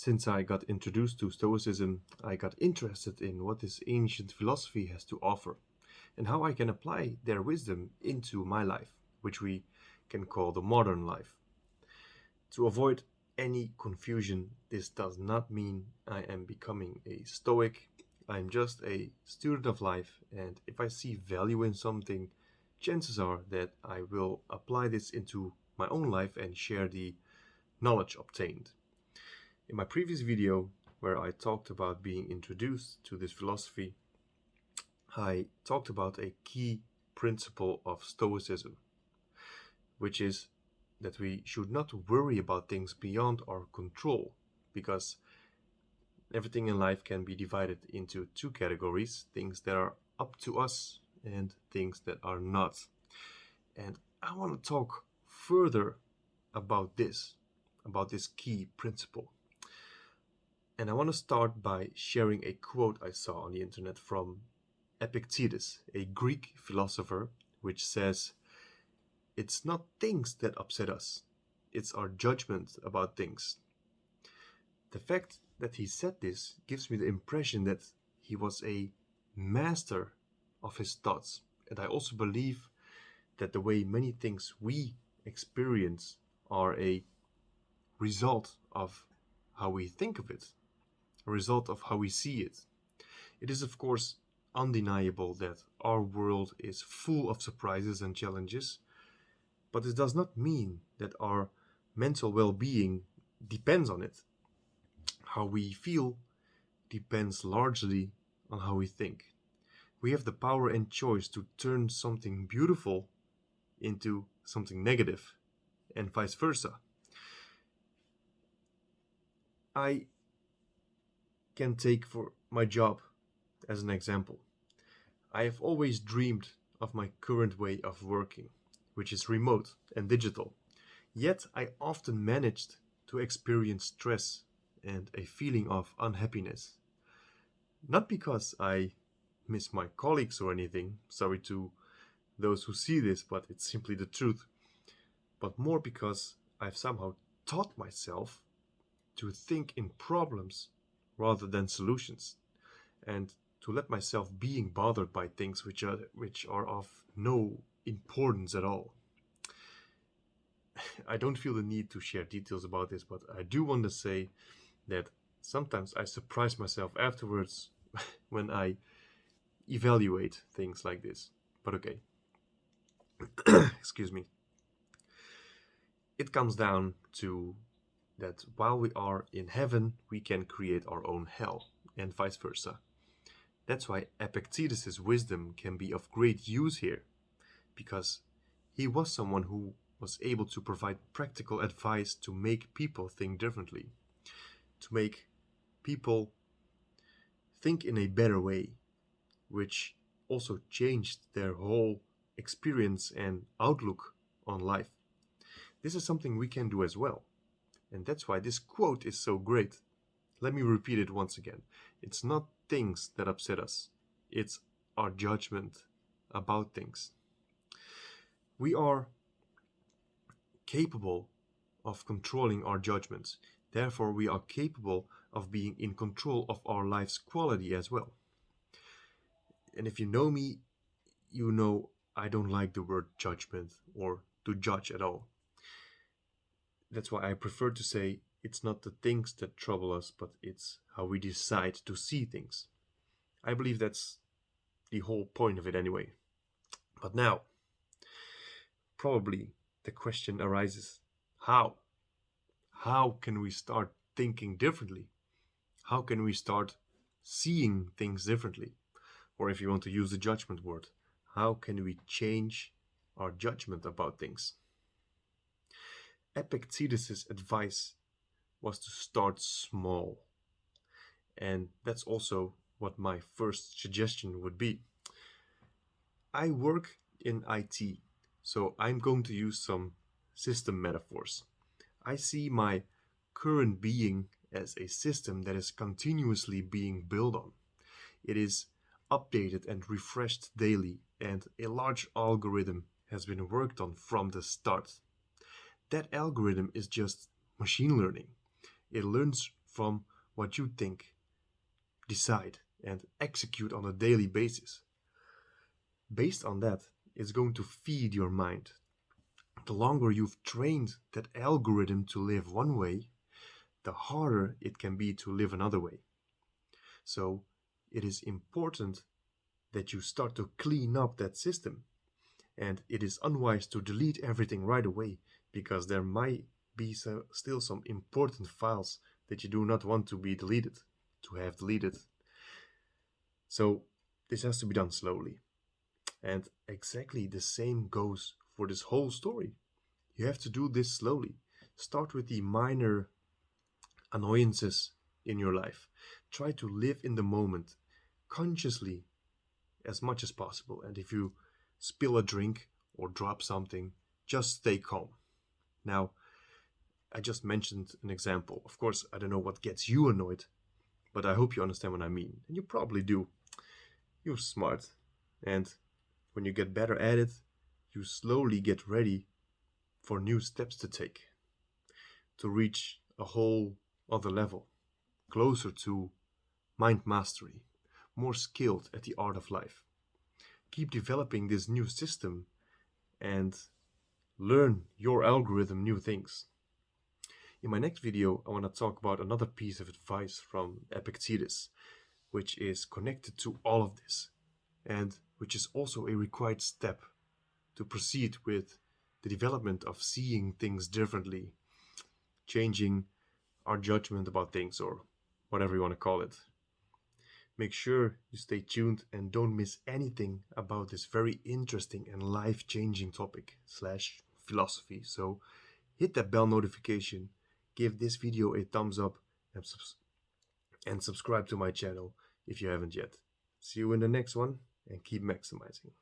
Since I got introduced to Stoicism, I got interested in what this ancient philosophy has to offer and how I can apply their wisdom into my life, which we can call the modern life. To avoid any confusion, this does not mean I am becoming a Stoic. I'm just a student of life, and if I see value in something, chances are that I will apply this into my own life and share the knowledge obtained. In my previous video, where I talked about being introduced to this philosophy, I talked about a key principle of Stoicism, which is that we should not worry about things beyond our control, because everything in life can be divided into two categories: things that are up to us and things that are not. And I want to talk further about this key principle. And I want to start by sharing a quote I saw on the internet from Epictetus, a Greek philosopher, which says, "It's not things that upset us, it's our judgment about things." The fact that he said this gives me the impression that he was a master of his thoughts. And I also believe that the way many things we experience are a result of how we think of it, a result of how we see it. It is, of course, undeniable that our world is full of surprises and challenges, but this does not mean that our mental well being depends on it. How we feel depends largely on how we think. We have the power and choice to turn something beautiful into something negative, and vice versa. I can take for my job as an example. I have always dreamed of my current way of working, which is remote and digital. Yet I often managed to experience stress and a feeling of unhappiness. Not because I miss my colleagues or anything, sorry to those who see this, but it's simply the truth, but more because I've somehow taught myself to think in problems rather than solutions, and to let myself being bothered by things which are of no importance at all. I don't feel the need to share details about this, but I do want to say that sometimes I surprise myself afterwards when I evaluate things like this. But okay, excuse me. It comes down to that while we are in heaven, we can create our own hell, and vice versa. That's why Epictetus' wisdom can be of great use here, because he was someone who was able to provide practical advice to make people think differently, to make people think in a better way, which also changed their whole experience and outlook on life. This is something we can do as well. And that's why this quote is so great. Let me repeat it once again. It's not things that upset us, it's our judgment about things. We are capable of controlling our judgments. Therefore, we are capable of being in control of our life's quality as well. And if you know me, you know I don't like the word judgment or to judge at all. That's why I prefer to say it's not the things that trouble us, but it's how we decide to see things. I believe that's the whole point of it anyway. But now, probably the question arises, how? How can we start thinking differently? How can we start seeing things differently? Or if you want to use the judgment word, how can we change our judgment about things? Epictetus' advice was to start small. And that's also what my first suggestion would be. I work in IT, so I'm going to use some system metaphors. I see my current being as a system that is continuously being built on. It is updated and refreshed daily, and a large algorithm has been worked on from the start. That algorithm is just machine learning. It learns from what you think, decide, and execute on a daily basis. Based on that, it's going to feed your mind. The longer you've trained that algorithm to live one way, the harder it can be to live another way. So it is important that you start to clean up that system. And it is unwise to delete everything right away because there might be still some important files that you do not want to be deleted, to have deleted. So this has to be done slowly. And exactly the same goes for this whole story. You have to do this slowly. Start with the minor annoyances in your life. Try to live in the moment consciously as much as possible. And if you spill a drink or drop something, just stay calm. Now, I just mentioned an example. Of course, I don't know what gets you annoyed, but I hope you understand what I mean. And you probably do. You're smart. And when you get better at it, you slowly get ready for new steps to take to reach a whole other level, closer to mind mastery, more skilled at the art of life. Keep developing this new system and learn your algorithm new things. In my next video, I want to talk about another piece of advice from Epictetus, which is connected to all of this, and which is also a required step to proceed with the development of seeing things differently, changing our judgment about things, or whatever you want to call it. Make sure you stay tuned and don't miss anything about this very interesting and life-changing topic / philosophy. So hit that bell notification, give this video a thumbs up, and subscribe to my channel if you haven't yet. See you in the next one, and keep maximizing.